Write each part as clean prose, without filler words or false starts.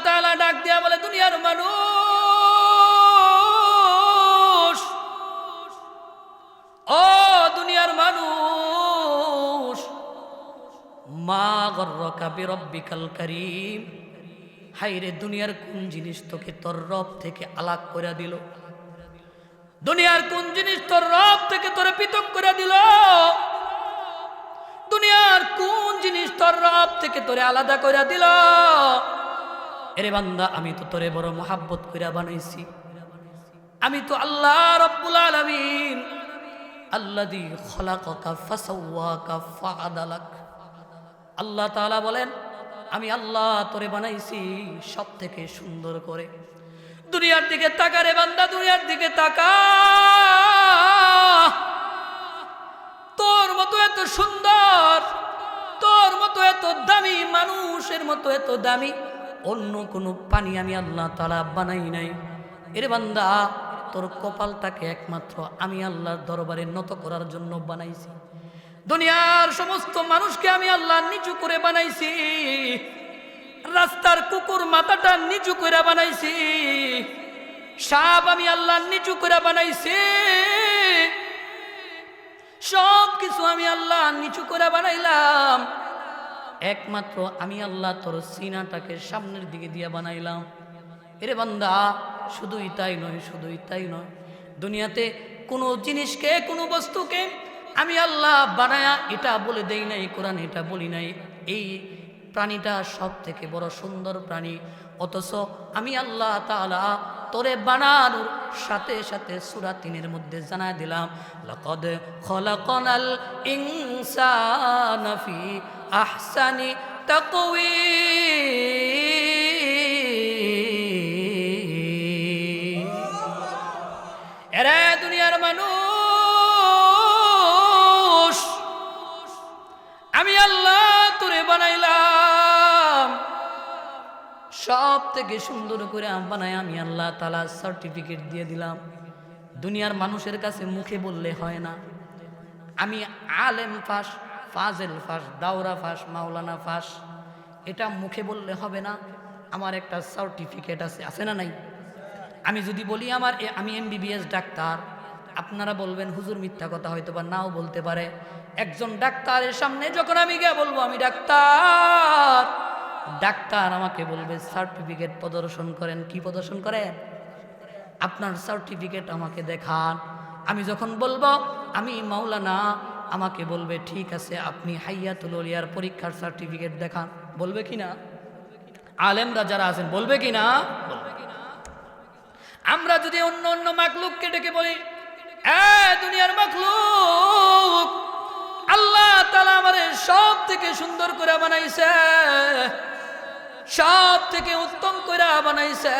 তাআলা ডাক দিয়া বলে, দুনিয়ার মানুষ, ও দুনিয়ার মানুষ, মা গর্রকা বিরব্বিকাল কারীম, হায়রে দুনিয়ার কোন জিনিস তোকে তোর রব থেকে আলাগ করে দিল? দুনিয়ার কোন জিনিস তোর রব থেকে তোরে পৃথক করে দিল? দুনিয়ার কোন জিনিস তোর রব থেকে তোরে আলাদা করে দিল? এরে বান্দা, আমি তো তোরে বড় মোহাব্বত করে বানাইছি। আমি তো আল্লাহ রব্বুল আলামিন, আল্লাযী খলাকাকা ফাসাওয়াকা ফাআদালাক। আল্লাহ তাআলা বলেন, আমি আল্লাহ তোরে বানাইছি সব থেকে সুন্দর করে। দুনিয়ার দিকে তাকা রে বান্দা, দুনিয়ার দিকে তাকা। তোর মতো এত সুন্দর, তোর মতো এত দামি, মানুষের মতো এত দামি অন্য কোনো পানি আমি আল্লাহ তাআলা বানাই নাই। এরে বান্দা, তোর কপালটাকে একমাত্র আমি আল্লাহর দরবারে নত করার জন্য বানাইছি। দুনিয়ার সমস্ত মানুষকে আমি আল্লাহ নিচু করে বানাইছি। রাস্তার কুকুর মাথাটা নিচু করে বানাইছি। সাপ আমি আল্লাহ নিচু করে বানাইছি। সব কিছু আমি আল্লাহ নিচু করে বানাইলাম। একমাত্র আমি আল্লাহ তোর সিনাটাকে সামনের দিকে দিয়ে বানাইলাম। এরে বান্দা, শুধুই তাই নয়, শুধুই তাই নয়, দুনিয়াতে কোনো জিনিসকে, কোনো বস্তুকে আমি আল্লাহ বানায়া এটা বলে দেই নাই, কোরআন এটা বলি নাই এই প্রাণীটা সব থেকে বড় সুন্দর প্রাণী। অথচ আমি আল্লাহ তাআলা তোরে বানানোর সাথে সাথে সূরা ৩-এর মধ্যে জানায় দিলাম, লাকাদ খলাকনাল ইনসানা ফি আহসানি তাকওয়ীম। এরে দুনিয়ার মানুষ, আমি আল্লাহ তোরে বানাইলাম সব থেকে সুন্দর করে বানায় আমি আল্লাহ তাআলা সার্টিফিকেট দিয়ে দিলাম। দুনিয়ার মানুষের কাছে মুখে বললে হয় না আমি আলেম ফাঁস, ফাজেল ফাঁস, দাওরা ফাঁস, মাওলানা ফাঁস, এটা মুখে বললে হবে না। আমার একটা সার্টিফিকেট আছে, আছে না নাই? আমি যদি বলি আমি MBBS ডাক্তার, আপনারা বলবেন হুজুর মিথ্যা কথা, হয়তো বা নাও বলতে পারে। একজন ডাক্তারের সামনে যখন আমি গিয়ে বলবো আমি ডাক্তার, ডাক্তার আমাকে বলবে সার্টিফিকেট প্রদর্শন করেন। কি প্রদর্শন করেন? আপনার সার্টিফিকেট আমাকে দেখান। আমি যখন বলবো আমি মাওলানা, আমাকে বলবে ঠিক আছে, আপনি হাইয়াতুল আউলিয়ার পরীক্ষার সার্টিফিকেট দেখান। বলবে কি না? আলেমরা যারা আছেন বলবে কি না? আমরা যদি অন্য অন্য মাখলুককে ডেকে বলি, দুনিয়ার মাখলুক, আল্লাহ তাআলা আমারে সব থেকে সুন্দর করে বানাইছে, সব থেকে উত্তম করে বানাইছে।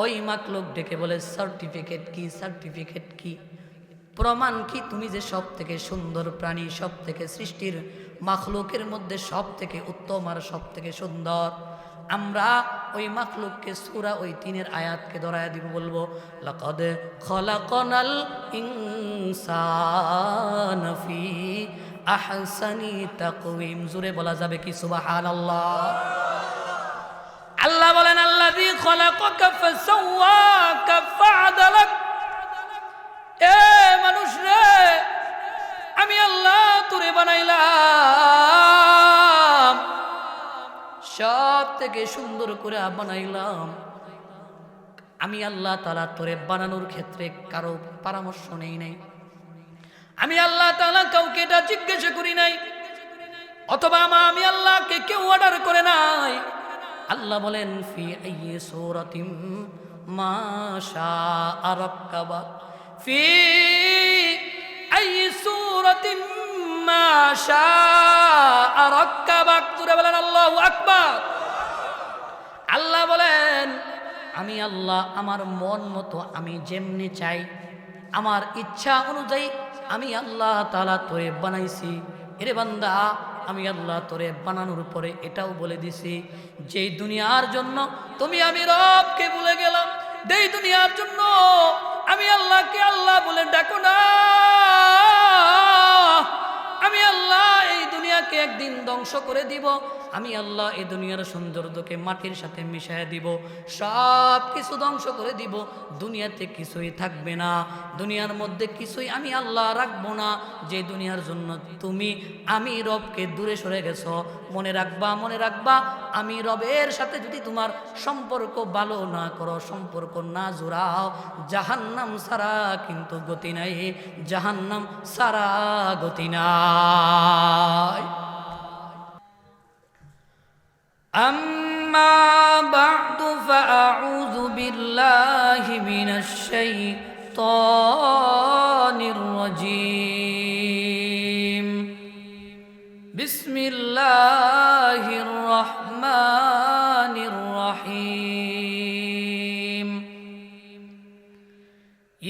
ওই মাখলুক ডেকে বলে সার্টিফিকেট কি? সার্টিফিকেট কি? প্রমাণ কি? তুমি যে সব থেকে সুন্দর প্রাণী, সব থেকে সৃষ্টির মাখলুকের মধ্যে সব থেকে উত্তম আর সব থেকে সুন্দর। আমরা ওই মাখলুককে সূরা ওই ৩-এর আয়াতকে ধরায়া দিব, বলবো লাকাদ খলাকনাল ইনসানা ফি আহসানি তাকওয়ীম। জোরে বলা যাবে কি সুবহানাল্লাহ? আল্লাহ বলেন, আল্লাযী খলাকাকা ফাসাওয়াকা ফাআদালাক। এ মানুষ রে, আমি আল্লাহ তোরে বানাইলাম, সব থেকে সুন্দর করে বানাইলাম। আমি আল্লাহ তাআলা তোরে বানানোর ক্ষেত্রে কারো পরামর্শ নেই নাই। আমি আল্লাহ তাআলা কাউকে এটা জিজ্ঞাসা করি নাই, অথবা আমি আল্লাহকে কেউ অর্ডার করে নাই। আল্লাহ বলেন, ফি আইয়ি সূরাতিম মা শাআ রাক্কাবাক, ফি আইয়ি সূরাতিম মা শাআ রাক্কাবাক। জোরে বলেন আল্লাহু আকবার। আল্লাহ বলেন, আমি আল্লাহ আমার মন মতো আমি যেমনি চাই, আমার ইচ্ছা অনুযায়ী আমি আল্লাহ তাআলা তোরে বানাইছি। এরে বান্দা, আমি আল্লাহ তোরে বানানোর পরে এটাও বলে দিছি, যেই দুনিয়ার জন্য তুমি আমি রবকে ভুলে গেলাম, যেই দুনিয়ার জন্য আমি আল্লাহকে আল্লাহ বলে ডাকো না, আমি আল্লাহ এই দুনিয়াকে একদিন ধ্বংস করে দিব। আমি আল্লাহ এই দুনিয়ার সৌন্দর্যকে মাটির সাথে মিশিয়ে দিব, সব কিছু ধ্বংস করে দিব। দুনিয়াতে কিছুই থাকবে না, দুনিয়ার মধ্যে কিছুই আমি আল্লাহ রাখবো না, যে দুনিয়ার জন্য তুমি আমি রবকে দূরে সরে গেছো। মনে রাখবা, মনে রাখবা, আমি রবের সাথে যদি তোমার সম্পর্ক ভালো না করো, সম্পর্ক না জোড়াও, জাহান্নাম সারা কিন্তু গতি নাই, জাহান্নাম সারা গতি নাই। أما بعد فأعوذ بالله من الشيطان الرجيم. بسم الله الرحمن الرحيم.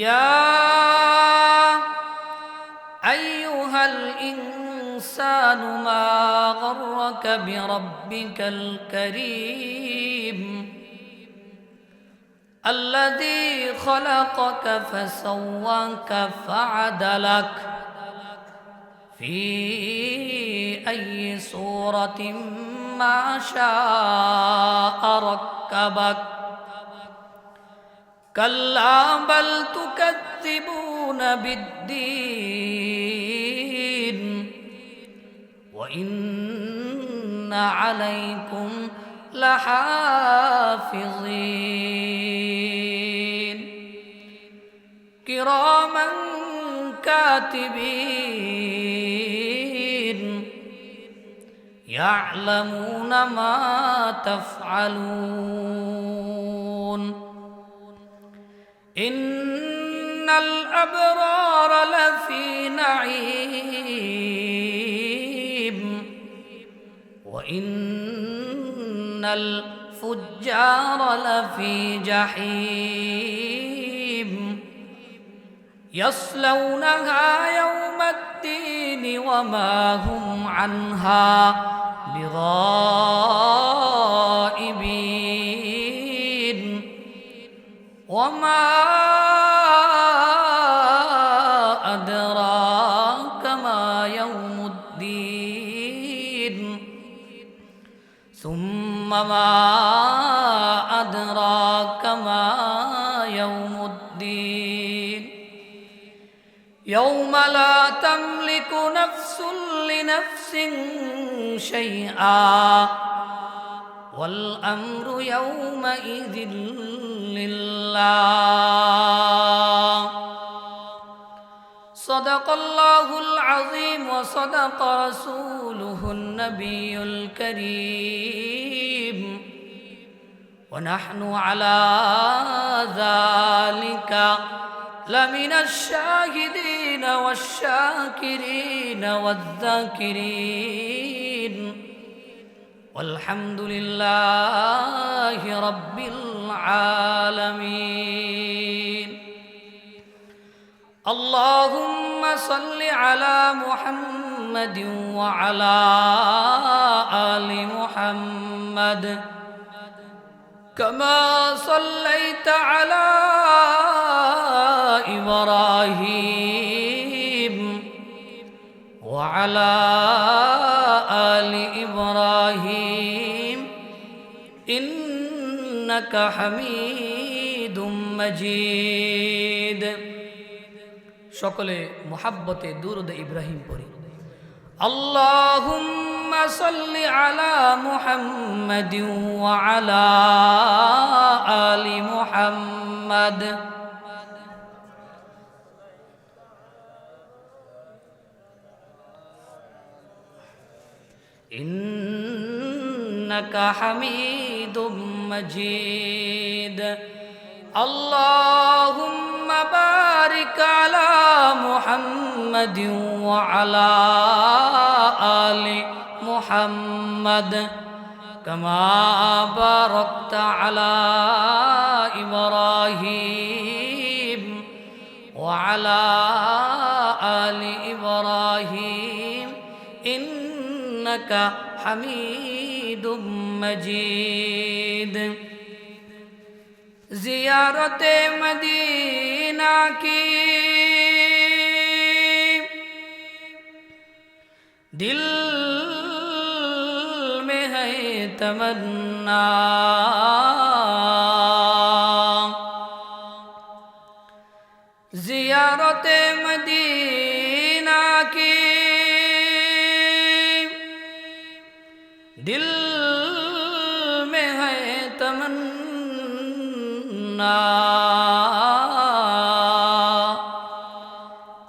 يا أيها الإنسان ما غرك بربك الكريم الذي خلقك فسواك فعدلك في أي صورة ما شاء ركبك كلا بل تكذبون بالدين وإن عليكم لحافظين كراما كاتبين يعلمون ما تفعلون إن الأبرار لفي نعيم وإن الفجار لفي جحيم يصلونها يوم الدين وما هم عنها بغائبين وما أدراك ما يوم الدين ثم ما أدراك ما يوم الدين يوم لا تملك نفس لنفس شيئا والأمر يومئذ لله. صدق الله العظيم وصدق رسوله النبي الكريم ونحن على ذلك لمن الشاهدين والشاكرين والذاكرين والحمد لله رب العالمين. اللهم صل على محمد وعلى آل محمد كما صليت على إبراهيم وعلى آل إبراهيم إنك حميد مجيد. সকলে মুহাব্বতে দুরূদ ইব্রাহিম পড়ি। আল্লাহুম্মা সাল্লি আলা মুহাম্মাদিন ওয়া আলা আলি মুহাম্মাদ ইন্নাকা হামিদুম মাজিদ. আল্লাহুম্মা বারিক আলা মুহাম্মাদিন ওয়া আলা আলি মুহাম্মাদ কামা বারাকতা আলা ইব্রাহিম ওয়া আলা আলি ইব্রাহিম ইন্নাকা হামিদুম মাজিদ. জিয়ারতে মদিনা কি दिल में है तमन्ना। ज़ियारत मदीना की दिल में है तमन्ना,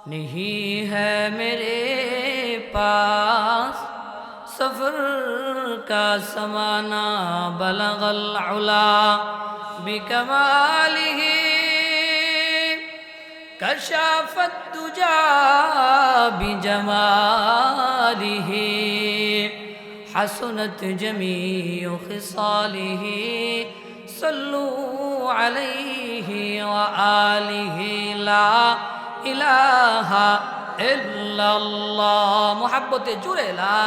नहीं है मेरे पास सफर का समाना। बलगल उला बिकमालिही कशाफत दुजा बिजमालिही हसनत जमीउ खिसालिही सल्लू अलैहि व आलिहि। ला इलाहा इल्लल्लाह। मोहब्बते जुड़े ला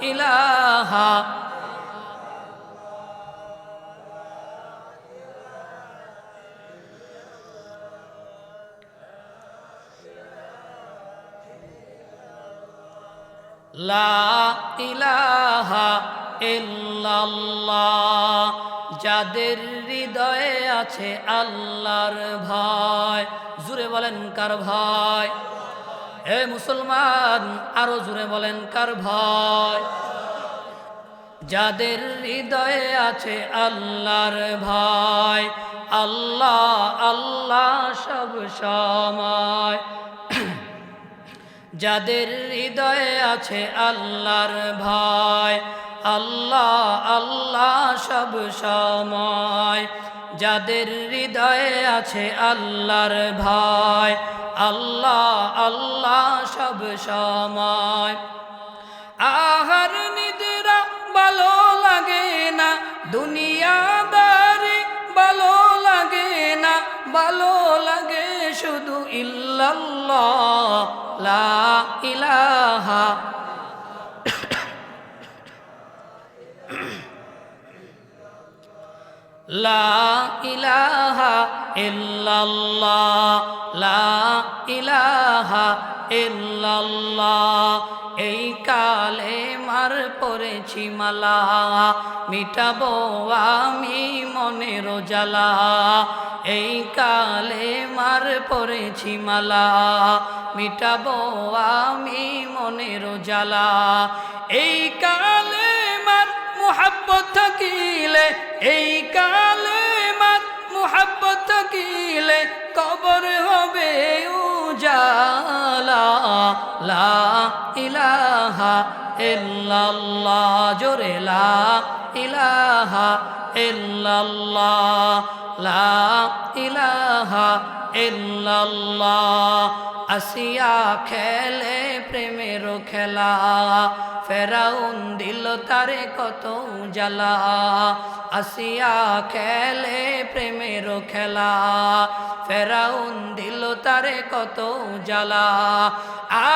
इलाहा। লা ইলাহা ইল্লাল্লাহ। যাদের হৃদয়ে আছে আল্লাহর ভয়, জুড়ে বলেন কার ভয়? হে মুসলমান, আরো জুড়ে বলেন কার ভয়? যাদের হৃদয়ে আছে আল্লাহর ভয়, আল্লাহ আল্লাহ সব সময়। যাদের হৃদয়ে আছে আল্লাহর ভয়, আল্লাহ আল্লাহ সব সময়। যাদের হৃদয়ে আছে আল্লাহর ভয়, আল্লাহ আল্লাহ সব সময়। আহার নিদ্রা ভালো লাগে না, দুনিয়াদারি ভালো লাগে না, ভালো লাগে শুধু ইল্লাল্লাহ। লা ইলাহা লা ইলাহা ইল্লাল্লাহ। লা ইলাহা ইল্লাল্লাহ। এই কালেমার পড়েছি মালা, মিটাবো আমি মনের জ্বালা। এই কালেমার পড়েছি মালা, মিটাবো আমি মনের জ্বালা। এই কালেমার মুহাব্বত থাকিলে, এই কালেমার মুহাব্বত থাকিলে কবর হবে উজালা। লা ইলাহা ইল্লাল্লাহ। জোরে লা ইলাহা ইল্লাল্লাহ। লা ইলাহা ইল্লাল্লাহ। আসিয়া খেলে প্রেমের খেলা, ফেরাউন দিল তারে কত জ্বালা। আসিয়া খেলে প্রেমের খেলা, ফেরাউন দিল তারে কত জ্বালা।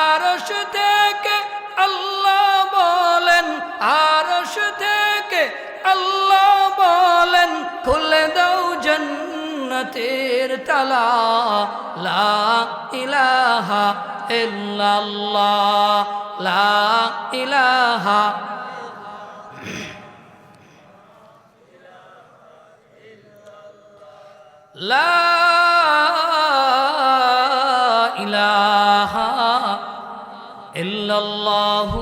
আরশ থেকে আল্লাহ বলেন, আরশ থেকে আল্লাহ বলেন, খুলে দাও জান্নাতের তালা। লা ইলাহা ইল্লাল্লাহ। লা ইলাহা লা ইলাহা ইল্লাল্লাহু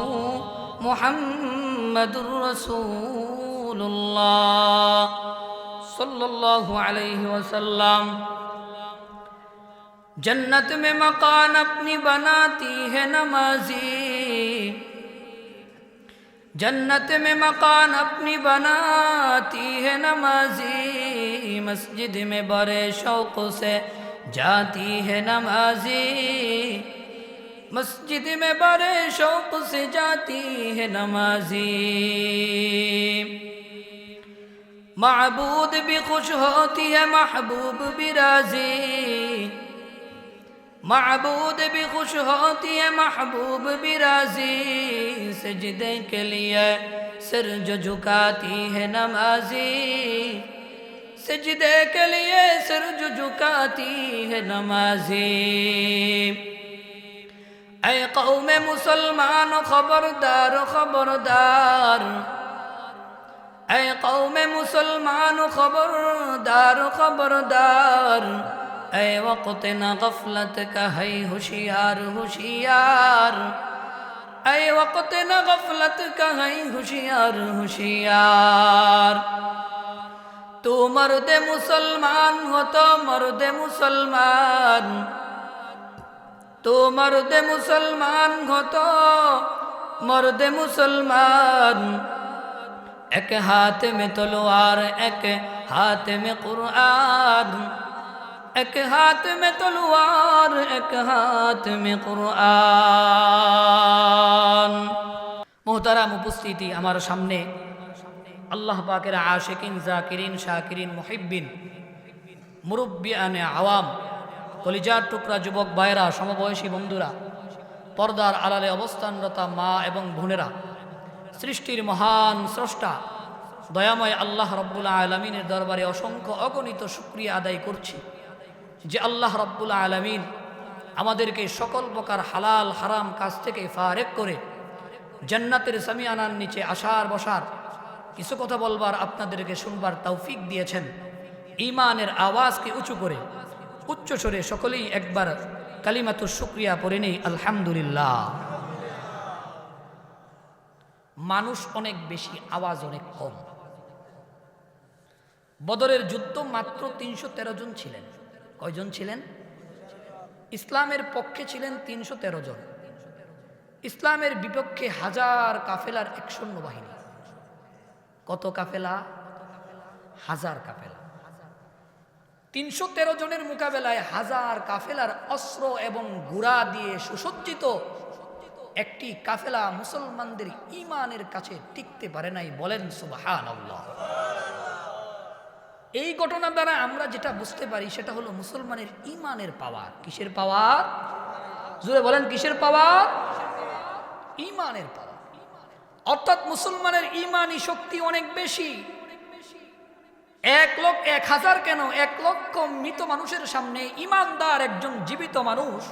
মুহাম্মাদুর রাসূলুল্লাহ सल्लल्लाहु अलैहि वसल्लम। जन्नत में मकान अपनी बनाती है नमाजी, जन्नत में मकान अपनी बनाती है नमाजी। मस्जिद में बड़े शौक से जाती है नमाजी, मस्जिद में बड़े शौक से जाती है नमाजी। माबूद भी खुश होती है महबूब भी राजी, माबूद भी खुश होती है महबूब भी राजी। सजदे के लिए सिर जो झुकाती है नमाजी, सजदे के लिए सिर जो झुकाती है नमाजी। ऐ कौम मुसलमान खबरदार खबरदार, মুসলমান খবরদার খবরদার, এ ওয়াক্তে না গফলত কা है होशियार होशियार, ऐ वक्त न गफलत का है होशियार होशियार। तू मर्द मुसलमान हो तो मर्द मुसलमान, तू मर्द मुसलमान हो तो मर्द मुसलमान। एक हाथ में तलवार एक हाथ में कुरान, एक हाथ में तलवार एक हाथ में कुरान। मोहताराम उपस्थिति, আমার সামনে আল্লাহ পাকের আশিকিন জাকিরিন শাকিরিন মুহিব্বিন মুরব্বিয়ানে আওয়াম, কলিজার টুকরা যুবক ভাইরা, সমবয়সী বন্ধুরা, পর্দার আড়ালে অবস্থানরতা মা এবং বোনেরা, সৃষ্টির মহান স্রষ্টা দয়াময় আল্লাহ রব্বুল আলামিনের দরবারে অসংখ্য অগণিত শুকরিয়া আদায় করছি যে আল্লাহ রব্বুল আলামিন আমাদেরকে সকল প্রকার হালাল হারাম কাজ থেকে ফারেক করে জান্নাতের সামিয়ানার নিচে আসার বসার, কিছু কথা বলবার, আপনাদেরকে শুনবার তৌফিক দিয়েছেন। ঈমানের আওয়াজকে উঁচু করে উচ্চ স্বরে সকলেই একবার কালিমাতু শুকরিয়া পড়ে নেই, আলহামদুলিল্লাহ। মানুষ অনেক বেশি, আওয়াজ অনেক কম। বদরের যুদ্ধ মাত্র ৩১৩ জন ছিলেন। কয়জন ছিলেন? ইসলামের পক্ষে ছিলেন ৩১৩ জন, ইসলামের বিপক্ষে হাজার কাফেলার এক সৈন্যবাহিনী। কত কাফেলা? হাজার কাফেলা। ৩১৩ জনের মোকাবেলায় হাজার কাফেলার অস্ত্র এবং ঘোড়া দিয়ে সুসজ্জিত একটি কাফেলা মুসলমানদের ঈমানের কাছে টিকতে পারে নাই। বলেন সুবহানাল্লাহ। এই ঘটনা দ্বারা আমরা যেটা বুঝতে পারি সেটা হলো মুসলমানের ঈমানের পাওয়ার। কিসের পাওয়ার? জোরে বলেন, কিসের পাওয়ার? ঈমানের পাওয়ার। অর্থাৎ মুসলমানের ঈমানি শক্তি অনেক বেশি। ১,০০০,০০০ কেন, ১,০০,০০০ মৃত মানুষের সামনে ঈমানদার একজন জীবিত মানুষ।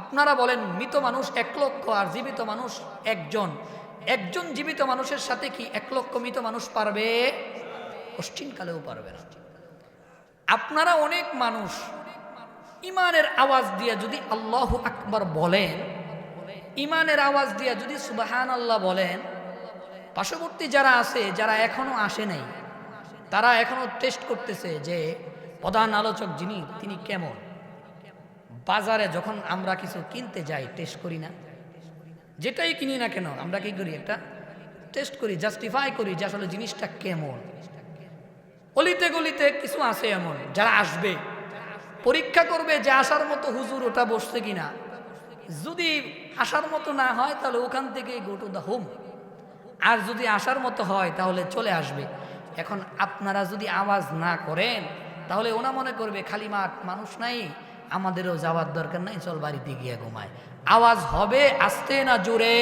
আপনারা বলেন, মৃত মানুষ ১,০০,০০০ আর জীবিত মানুষ একজন, একজন জীবিত মানুষের সাথে কি ১,০০,০০০ মৃত মানুষ পারবে? কষ্টিনকালেও পারবে না। আপনারা অনেক মানুষ ঈমানের আওয়াজ দিয়ে যদি আল্লাহু আকবার বলেন, ঈমানের আওয়াজ দিয়ে যদি সুবহানাল্লাহ বলেন, পার্শ্ববর্তী যারা আছে, যারা এখনো আসে নাই, তারা এখনো টেস্ট করতেছে যে প্রধান আলোচক যিনি, তিনি কেমন। বাজারে যখন আমরা কিছু কিনতে যাই টেস্ট করি না? যেটাই কিনি না কেন আমরা কি করি? একটা টেস্ট করি, জাস্টিফাই করি যে আসলে জিনিসটা কেমন। অলিতে গলিতে কিছু আছে এমন যারা আসবে, পরীক্ষা করবে যে আসার মতো হুজুর ওটা বসছে কিনা। যদি আসার মতো না হয় তাহলে ওখান থেকে গো টু দ্য হোম, আর যদি আসার মতো হয় তাহলে চলে আসবে। এখন আপনারা যদি আওয়াজ না করেন তাহলে ওনা মনে করবে খালি মাঠ, মানুষ নাই, আমাদেরও যাওয়ার দরকার নাই, চল বাড়িতে গিয়ে ঘুমায়। আওয়াজ হবে আস্তে না জোরে?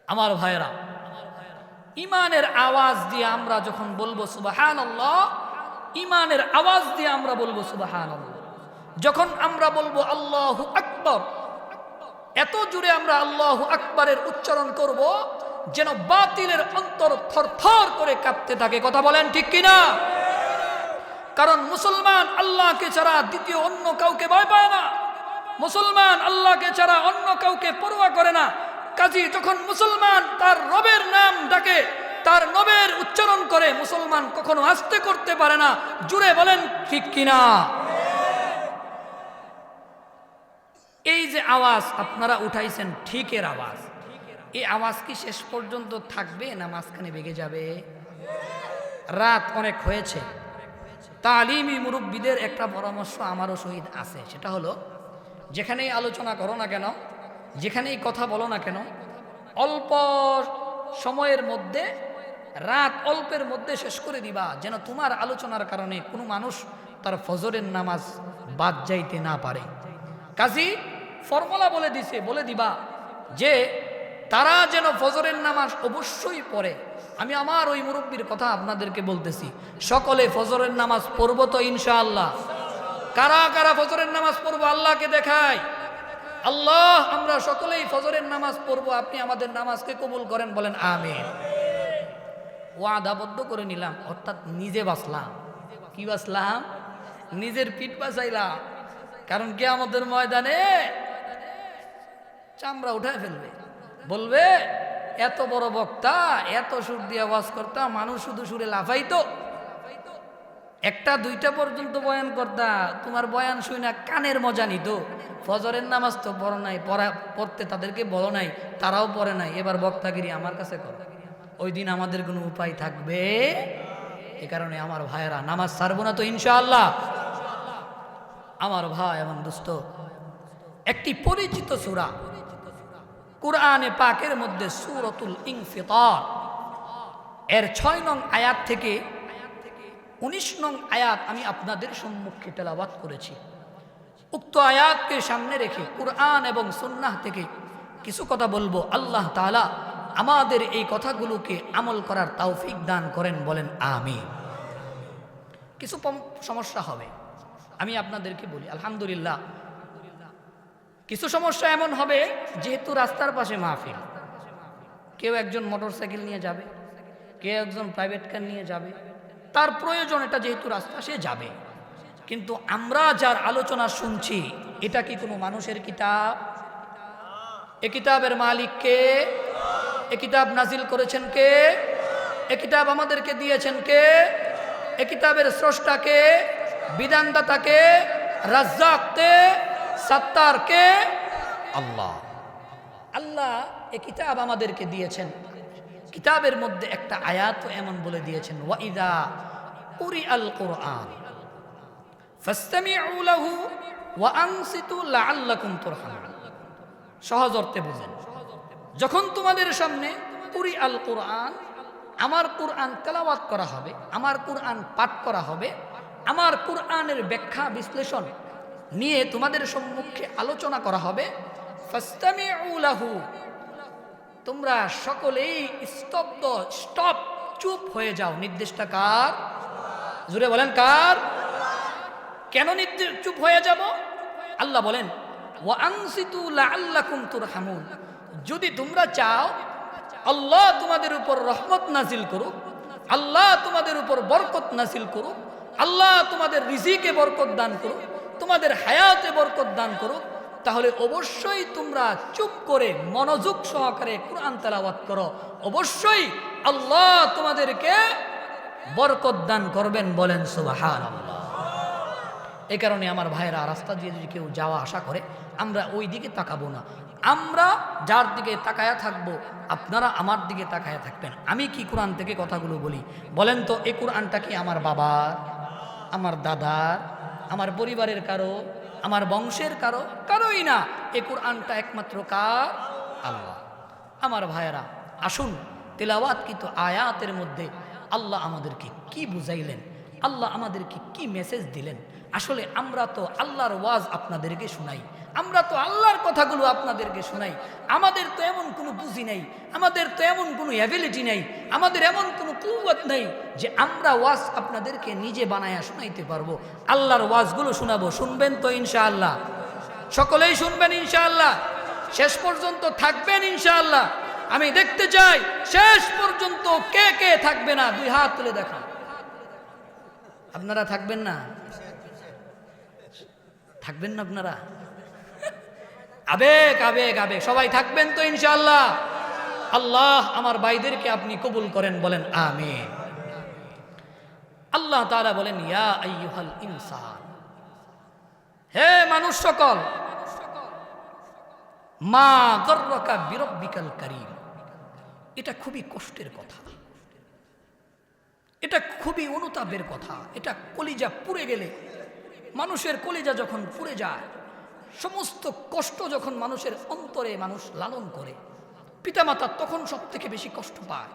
আমার ভাইরা, ঈমানের আওয়াজ দিয়ে আমরা যখন বলবো সুবহানাল্লাহ, ঈমানের আওয়াজ দিয়ে আমরা বলবো সুবহানাল্লাহ। যখন আমরা বলবো আল্লাহু আকবার, এত জোরে আমরা আল্লাহু আকবারের উচ্চারণ করব যেন বাতিলের অন্তর থরথর করে কাঁপতে থাকে। কথা বলেন ঠিক কিনা? কারণ মুসলমান আল্লাহকে ছাড়া দ্বিতীয় অন্য কাউকে ভয় পায় না। মুসলমান আল্লাহকে ছাড়া অন্য কাউকে পরোয়া করে না। কাজী যখন মুসলমান তার রবের নাম ডাকে, তার নবের উচ্চারণ করে, মুসলমান কখনো আস্তে করতে পারে না। জুড়ে বলেন ঠিক কিনা? এই যে আওয়াজ আপনারা উঠাইছেন, ঠিকের আওয়াজ, এই আওয়াজ কি শেষ পর্যন্ত থাকবে না মাঝখানে ভেঙে যাবে? রাত অনেক হয়েছে, তালিমি মুরব্বীদের একটা পরামর্শ আমারও সহিত আছে। সেটা হলো, যেখানেই আলোচনা করো না কেন, যেখানেই কথা বলো না কেন, অল্প সময়ের মধ্যে, রাত অল্পের মধ্যে শেষ করে দিবা, যেন তোমার আলোচনার কারণে কোনো মানুষ তার ফজরের নামাজ বাদ যাইতে না পারে। কাজী ফর্মুলা বলে দিবা যে তারা যেন ফজরের নামাজ অবশ্যই পড়ে। আমি আমার ওই মুরব্বীর কথা আপনাদেরকে বলতেছি, সকলে ফজরের নামাজ পড়বো তো ইনশাআল্লাহ? কারা কারা ফজরের নামাজ পড়বো আল্লাহকে দেখায়? আল্লাহ, আমরা সকলেই ফজরের নামাজ পড়বো, আপনি আমাদের নামাজকে কবুল করেন, বলেন আমিন। ওয়াদাবদ্ধ করে নিলাম, অর্থাৎ নিজে বাঁচলাম। কি বাঁচলাম? নিজের পিঠ বাঁচাইলাম। কারণ কিয়ামতের ময়দানে চামড়া উঠায় ফেলবে, বলবে এত বড় বক্তা, এত সুর দিয়ে ওয়াজ করতা, মানুষ শুধু সুরে লাফাইতো, একটা দুইটা পর্যন্ত বয়ান করতা, তোমার বয়ান শুই না কানের মজা নিত, ফজরের নামাজ তো পড়ো নাই, পড়তে তাদেরকে বলো নাই, তারাও পড়ে নাই, এবার বক্তাগিরি আমার কাছে করো। ওই দিন আমাদের কোনো উপায় থাকবে? এ কারণে আমার ভাইয়েরা, নামাজ ছাড়বো না তো ইনশাআল্লাহ। আমার ভাই এবং দোস্ত, একটি পরিচিত সূরা কুরআনে পাকের মধ্যে সূরাতুল ইনফিতার এর 6 নং আয়াত থেকে 19 নং আয়াত আমি আপনাদের সম্মুখে তেলাওয়াত করেছি। উক্ত আয়াতকে সামনে রেখে কুরআন এবং সুন্নাহ থেকে কিছু কথা বলবো। আল্লাহ তাআলা আমাদের এই কথাগুলোকে আমল করার তৌফিক দান করেন, বলেন আমিন। কিছু সমস্যা হবে, আমি আপনাদেরকে বলি। আলহামদুলিল্লাহ, কিছু সমস্যা এমন হবে, যেহেতু রাস্তার পাশে মাহফিল, কেউ একজন মোটরসাইকেল নিয়ে যাবে, কেউ একজন প্রাইভেট কার নিয়ে যাবে, তার প্রয়োজন, এটা যেহেতু রাস্তা, সে যাবে। কিন্তু আমরা যার আলোচনা শুনছি, এটা কি কোনো মানুষের কিতাব? এ কিতাবের মালিক কে? এ কিতাব নাজিল করেছেন কে? এ কিতাব আমাদেরকে দিয়েছেন কে? এ কিতাবের স্রষ্টা কে? বিধানদাতা কে? রাজ্জাক কে? সত্তার কে? আল্লাহ। আল্লাহ এ কিতাব আমাদেরকে দিয়েছেন। কিতাবের মধ্যে একটা আয়াত এমন বলে দিয়েছেন, ওয়াইদা কুরিআল কুরআন ফাসতামিউ লাহু ওয়া আনসিতু লাআল্লাকুম তুরহামুন। সহজ অর্থে বুঝেন, যখন তোমাদের সামনে কুরিআল কুরআন, আমার কুরআন তেলাওয়াত করা হবে, আমার কুরআন পাঠ করা হবে, আমার কুরআনের ব্যাখ্যা বিশ্লেষণ নিয়ে তোমাদের সম্মুখে আলোচনা করা হবে, ফাসতামিউ লাহু, তোমরা সকলেই স্তব্ধ, স্টপ, চুপ হয়ে যাও। নির্দেশটা কার? জোরে বলেন কার? কেন চুপ হয়ে যাব? আল্লাহ বলেন, ওয়া আনসিতু লাআল্লাকুম তুরহামুন, যদি তোমরা চাও আল্লাহ তোমাদের উপর রহমত নাজিল করুক, আল্লাহ তোমাদের উপর বরকত নাজিল করুক, আল্লাহ তোমাদের রিজিকে বরকত দান করুক, তোমাদের হায়াতে বরকত দান করুক, তাহলে অবশ্যই তোমরা চুপ করে মনোযোগ সহকারে কুরআন তেলাওয়াত করো, অবশ্যই আল্লাহ তোমাদেরকে বরকত দান করবেন, বলেন সুবহানাল্লাহ। এই কারণে আমার ভাইরা, রাস্তা দিয়ে যদি কেউ যাওয়া আসা করে, আমরা ওই দিকে তাকাবো না, আমরা যার দিকে তাকায়া থাকবো, আপনারা আমার দিকে তাকায়া থাকবেন। আমি কি কোরআন থেকে কথাগুলো বলি? বলেন তো, এই কোরআনটা কি আমার বাবার, আমার দাদার, আমার পরিবারের কারো, আমার বংশের কারো? কারোই না। এই কোরআনটা একমাত্র কার? আল্লাহ। আমার ভাইয়েরা, আসুন তেলাওয়াত কিন্তু আয়াতের মধ্যে আল্লাহ আমাদেরকে কি বুঝাইলেন, আল্লাহ আমাদেরকে কি মেসেজ দিলেন। আসলে আমরা তো আল্লাহর ওয়াজ আপনাদেরকে শোনাই, আমরা তো আল্লাহর কথাগুলো আপনাদেরকে শোনাই। আমাদের তো এমন কোনো পুঁজি নেই, আমাদের তো এমন কোনো অ্যাবিলিটি নেই, আমাদের এমন কোনো কুওয়াত নেই যে আমরা ওয়াজ আপনাদেরকে নিজে বানায়া শোনাইতে পারবো। আল্লাহর ওয়াজগুলো শোনাবো, শুনবেন তো ইনশাআল্লাহ? সকলেই শুনবেন ইনশাআল্লাহ? শেষ পর্যন্ত থাকবেন ইনশাআল্লাহ? আমি দেখতে চাই শেষ পর্যন্ত কে কে থাকবে না, দুই হাত তুলে দেখান। আপনারা থাকবেন না? থাকবেন না আপনারা? আবেগ আবেগ আবেগ, সবাই থাকবেন তো ইনশাআল্লাহ? আল্লাহ আমার ভাইদেরকে আপনি কবুল করেন, বলেন আমিন। আল্লাহ তাআলা বলেন, ইয়া আইয়ুহাল ইনসান, হে মানুষ সকল, মা গর্রকা বিরব্বিকাল কারীম। এটা খুবই কষ্টের কথা, এটা খুবই অনুতাপের কথা। এটা কলিজা পুড়ে গেলে, মানুষের কলিজা যখন পুড়ে যায়, সমস্ত কষ্ট যখন মানুষের অন্তরে মানুষ লালন করে, পিতামাতা তখন সব থেকে বেশি কষ্ট পায়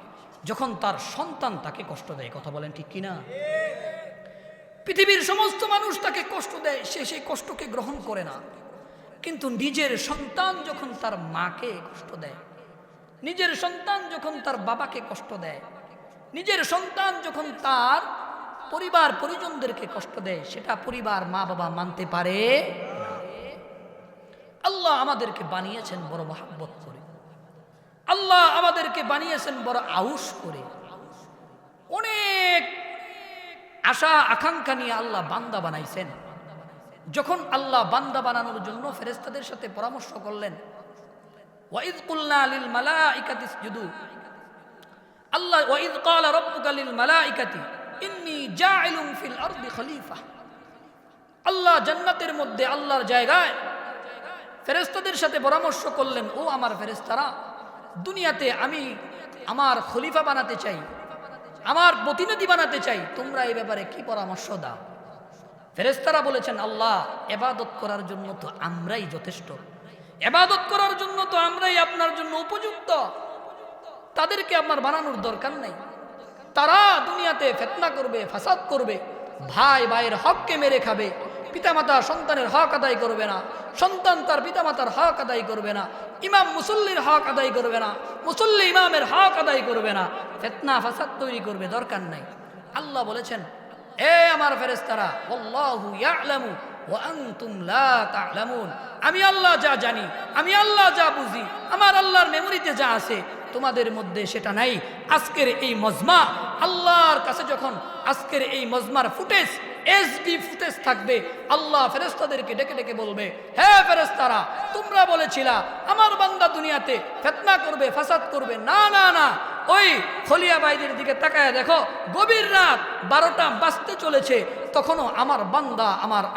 যখন তার সন্তান তাকে কষ্ট দেয়। কথা বলেন ঠিক কিনা? পৃথিবীর সমস্ত মানুষ তাকে কষ্ট দেয়, সে সেই কষ্টকে গ্রহণ করে না। কিন্তু নিজের সন্তান যখন তার মাকে কষ্ট দেয়, নিজের সন্তান যখন তার বাবাকে কষ্ট দেয়, নিজের সন্তান যখন তার পরিবার পরিজনদেরকে কষ্ট দেয়, সেটা পরিবার মা বাবা মানতে পারে। আল্লাহ আমাদেরকে বানিয়েছেন বড় মহব্বত করে, আল্লাহ আমাদেরকে বানিয়েছেন বড় আউশ করে। আশা আকাঙ্ক্ষা নিয়ে আল্লাহ বান্দা বানাইছেন। যখন আল্লাহ বান্দা বানানোর জন্য ফেরেশতাদের সাথে পরামর্শ করলেন, ওয়াইদ কুলনা লিল মালাইকাতি ইসজুদু, আল্লাহ ওয়াইদ ক্বালা রাব্বুকা লিল মালাইকাতি ইন্নী জাইলুন ফিল আরদি খলিফা। আল্লাহ জান্নাতের মধ্যে আল্লাহর জায়গায় ফেরেশতাদের সাথে পরামর্শ করলেন, ও আমার ফেরেশতারা, দুনিয়াতে আমি আমার খলিফা বানাতে চাই, আমার প্রতিনিধি বানাতে চাই, তোমরা এই ব্যাপারে কি পরামর্শ দাও? ফেরেশতারা বলেছেন, আল্লাহ, ইবাদত করার জন্য তো আমরাই যথেষ্ট, ইবাদত করার জন্য তো আমরাই আপনার জন্য উপযুক্ত, তাদেরকে আপনার বানানোর দরকার নেই। তারা দুনিয়াতে ফিতনা করবে, ফাসাদ করবে, ভাই ভাইয়ের হককে মেরে খাবে, পিতামাতা সন্তানের হক আদায় করবে না, সন্তান তার পিতামাতার হক আদায় করবে না, ইমাম মুসল্লির হক আদায় করবে না, মুসল্লি ইমামের হক আদায় করবে না, ফিতনা ফাসাদ তৈরি করবে, দরকার নাই। আল্লাহ বলেছেন, এ আমার ফেরেশতারা, আল্লাহু ইয়ালামু ওয়া আনতুম লা তা'লামুন, আমি আল্লাহ যা জানি, আমি আল্লাহ যা বুঝি, আমার আল্লাহর মেমোরিতে যা আছে তোমাদের মধ্যে সেটা নাই। আজকের এই মজমা আল্লাহর কাছে যখন আজকের এই মজমার ফুটেজ এসডি ফুটেজ থাকবে, আল্লাহ ফেরেশতাদেরকে ডেকে ডেকে বলবে, হে ফেরেশতারা, তোমরা বলেছিলা আমার বান্দা দুনিয়াতে ফিতনা করবে, ফাসাদ করবে, না না না, ওই খলিয়া বাইদের দিকে তাকায় দেখো, গভীর রাত 12টা বাজতে চলেছে, তখনও আমার বান্দা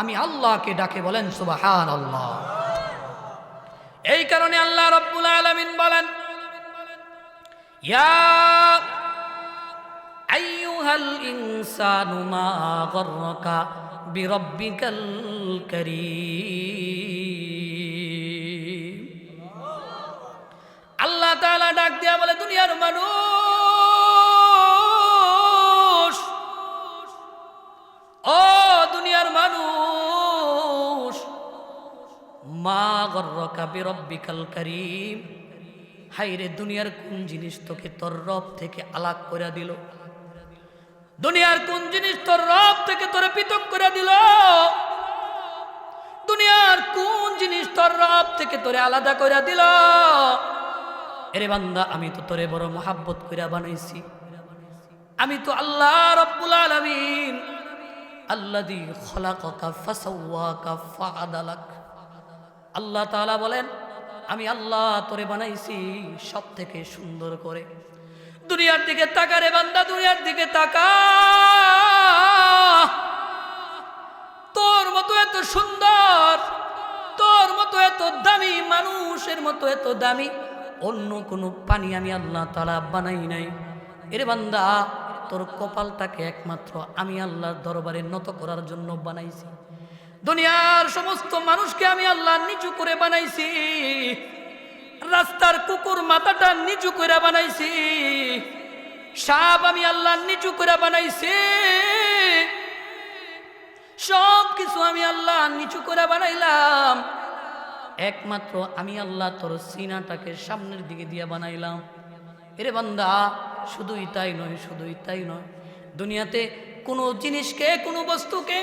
আমি আল্লাহকে ডাকে। বলেন সুবহানাল্লাহ। এই কারণে আল্লাহ রাব্বুল আলামিন বলেন, ইয়া আইয়ুহাল ইনসানু মা গররাকা বিরাব্বিকাল কারীম। আল্লাহ তাআলা ডাক দিয়া বলে, দুনিয়ার মানুষ, ও দুনিয়ার মানুষ, মা গররাকা বিরাব্বিকাল কারীম, হায়রে দুনিয়ার কোন জিনিস তোকে তোর রব থেকে আলাদা করে দিল? দুনিয়ার কোন জিনিস তোর রব থেকে তোরে পৃথক করে দিল? দুনিয়ার কোন জিনিস তোর রব থেকে তোরে আলাদা করে দিল? এরে বান্দা, আমি তো তোরে বড় মোহাব্বত করে বানাইছি, আমি তো আল্লাহ রাব্বুল আলামিন, আল্লাযী খলাকাকা ফাসাওয়াকা ফাআদালাক। আল্লাহ তাআলা বলেন, আমি আল্লাহ তোরে বানাইছি সব থেকে সুন্দর করে। দুনিয়ার দিকে তাকা রে বান্দা, দুনিয়ার দিকে তাকা, তোর মতো এত সুন্দর, তোর মতো এত দামি, মানুষের মতো এত দামি অন্য কোনো পানি আমি আল্লাহ তাআলা বানাই নাই। এরে বান্দা, তোর কপালটাকে একমাত্র আমি আল্লাহর দরবারে নত করার জন্য বানাইছি। দুনিয়ার সমস্ত মানুষকে আমি আল্লাহ নিচু করে বানাইছি, রাস্তার কুকুর মাথাটা নিচু করে বানাইছি, সাপ আমি আল্লাহ নিচু করে বানাইছি, সব কিছু আমি আল্লাহ নিচু করে বানাইলাম, একমাত্র আমি আল্লাহ তোর সিনাটাকে সামনের দিকে দিয়ে বানাইলাম। এরে বান্দা, শুধুই তাই নয়, শুধুই তাই নয়, দুনিয়াতে কোনো জিনিসকে, কোনো বস্তুকে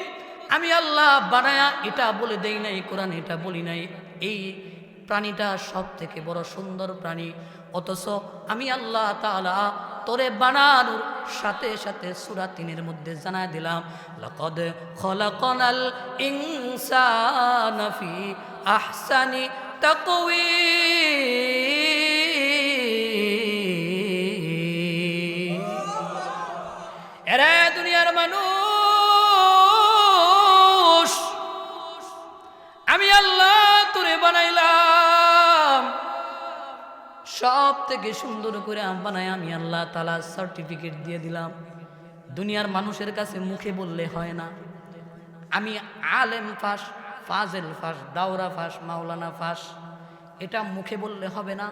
আমি আল্লাহ বানায়া এটা বলে দেই নাই, কোরআন এটা বলি নাই এই প্রাণীটা সব থেকে বড় সুন্দর প্রাণী, অথচ আমি আল্লাহ তাআলা তোরে বানানোর সাথে সাথে সূরা ৩-এর মধ্যে জানায় দিলাম, লাকাদ খলাকনাল ইনসানা ফি আহসানি তাকওয়িম। এরে দুনিয়ার মানুষ, আমি আল্লাহ তোরে বানাইলাম সব থেকে সুন্দর করে বানাই, আমি আল্লাহ তাআলা সার্টিফিকেট দিয়ে দিলাম। দুনিয়ার মানুষের কাছে মুখে বললে হয় না, আমি আলেম ফাঁস, ফাজেল ফাঁস, দাওরা ফাঁস, মাওলানা ফাঁস, এটা মুখে বললে হবে না,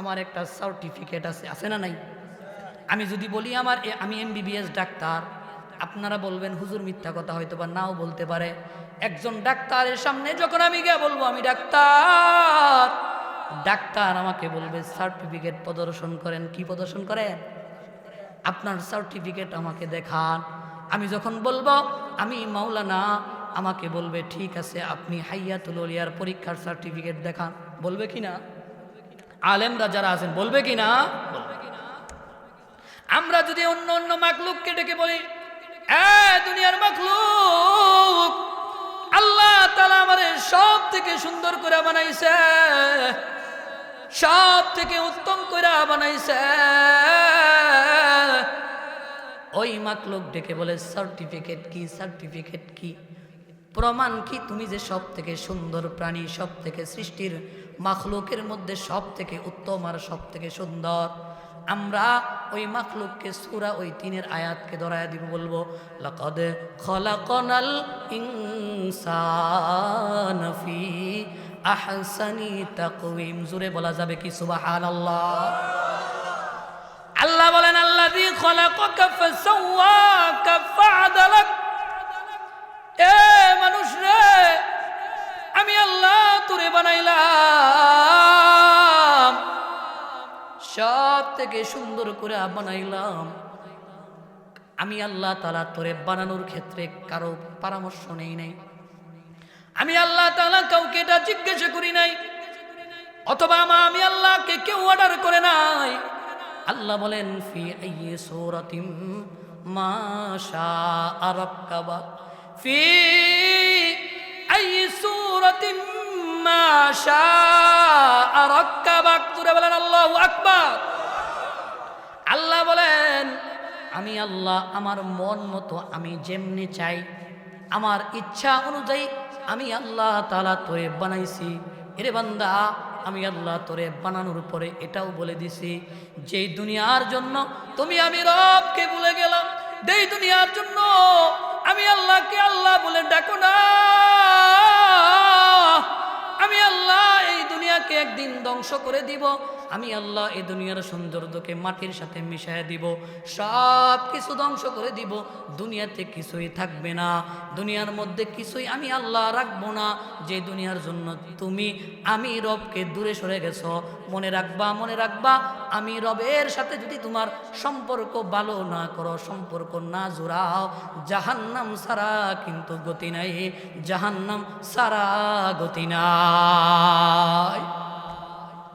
আমার একটা সার্টিফিকেট আছে, আছে না নাই? আমি যদি বলি আমি MBBS ডাক্তার, আপনারা বলবেন হুজুর মিথ্যা কথা, হয়তো বা নাও বলতে পারে। একজন ডাক্তারের সামনে যখন আমি গিয়ে বলবো আমি ডাক্তার, ডাক্তার আমাকে বলবে সার্টিফিকেট প্রদর্শন করেন। কি প্রদর্শন করেন? আপনার সার্টিফিকেট আমাকে দেখান। আমি যখন বলবো আমি মাওলানা, আমাকে বলবে ঠিক আছে, আপনি হাইয়াতুল আউলিয়ার পরীক্ষার সার্টিফিকেট দেখান। বলবে কি না? আলেমরা যারা আছেন বলবে কি না? আমরা যদি অন্য অন্য মাখলুককে ডেকে বলি দুনিয়ার মাখলুক, আল্লাহ তাআলা আমারে সব থেকে সুন্দর করে বানাইছে, সব থেকে উত্তম করে বানাইছে। ওই মাখলুক ডেকে বলে সার্টিফিকেট কি, সার্টিফিকেট কি, প্রমাণ কি তুমি যে সব থেকে সুন্দর প্রাণী, সব থেকে সৃষ্টির মাখলুকের মধ্যে সব থেকে উত্তম আর সব থেকে সুন্দর। আমরা ওই মাখলুককে সূরা ওই 3 আয়াতকে ধরায় দিব, বলবো লাকাদ খলাকনাল ইনসানা ফি আহসানি তাকওয়িম। জোরে বলা যাবে কি সুবহানাল্লাহ? আল্লাহ বলেন আল্লাযী খলাকাকা ফাসাওয়াকা ফাআদালাক। এ মানুষ রে, আমি আল্লাহ তোরে বানাইলাম, সব থেকে সুন্দর করে বানাইলাম। আমি আল্লাহ তাআলা তোরে বানানোর ক্ষেত্রে কারো পরামর্শ নেই নাই। আমি আল্লাহ তাআলা কাউকে এটা জিজ্ঞাসা করি নাই, অথবা আমি আল্লাহকে কেউ অর্ডার করে নাই। আল্লাহ বলেন ফি আইয়ি সূরাতিম মা শাআ রাক্কাবা, ফি আইয়ি সূরাতিম মা শাআ রাক্কাবা। জোরে বলেন আল্লাহু আকবার। আল্লাহ বলেন আমি আল্লাহ আমার মন মতো, আমি যেমনি চাই, আমার ইচ্ছা অনুযায়ী আমি আল্লাহ তাআলা তোরে বানাইছি। এরে বান্দা, আমি আল্লাহ তোরে বানানোর পরে এটাও বলে দিছি, যেই দুনিয়ার জন্য তুমি আমি রবকে ভুলে গেলাম, যেই দুনিয়ার জন্য আমি আল্লাহকে আল্লাহ বলে ডাকো না, আমি আল্লাহ এই দুনিয়াকে একদিন ধ্বংস করে দিব। আমি আল্লাহ এই দুনিয়ার সৌন্দর্যকে মাটির সাথে মিশিয়ে দিব, সব কিছু ধ্বংস করে দিব। দুনিয়াতে কিছুই থাকবে না, দুনিয়ার মধ্যে কিছুই আমি আল্লাহ রাখবো না। যে দুনিয়ার জন্য তুমি আমি রবকে দূরে সরে গেছো, মনে রাখবা, মনে রাখবা, আমি রবের সাথে যদি তোমার সম্পর্ক ভালো না করো, সম্পর্ক না জোড়াও, জাহান্নাম সারা কিন্তু গতি নাই, জাহান্নাম সারা গতি নাই।